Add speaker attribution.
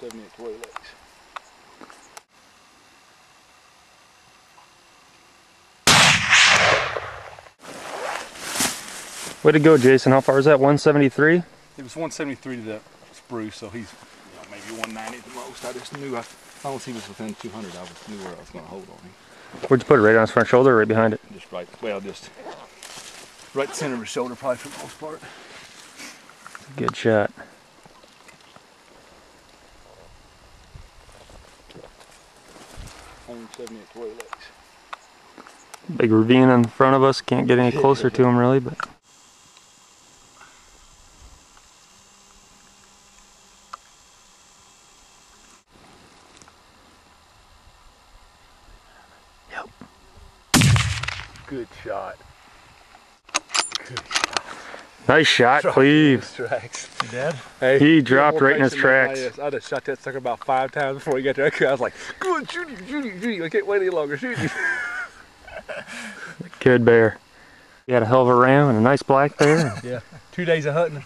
Speaker 1: 170 at Tway Lakes.
Speaker 2: Way to go, Jason. How far is that? 173?
Speaker 1: It was 173 to the spruce, so he's maybe 190 at the most. I just knew, as long as he was within 200, I knew where I was going to hold on him.
Speaker 2: Where'd you put it? Right on his front shoulder or right behind it?
Speaker 1: Just right, well, just right center of his shoulder, probably for the most part.
Speaker 2: Good shot.
Speaker 1: at Tway Lakes.
Speaker 2: Big ravine in front of us. Can't get any closer to him really, but. Yep.
Speaker 1: Good shot. Good shot.
Speaker 2: Nice shot, Cleve.
Speaker 1: He dead? Hey,
Speaker 2: he dropped right in his tracks.
Speaker 1: I'd have shot that sucker about 5 times before he got there. I was like, go on, shoot him, shoot him, shoot him. I can't wait any longer, shoot him.
Speaker 2: Good bear. He had a hell of a ram and a nice black bear.
Speaker 1: Yeah, 2 days of hunting.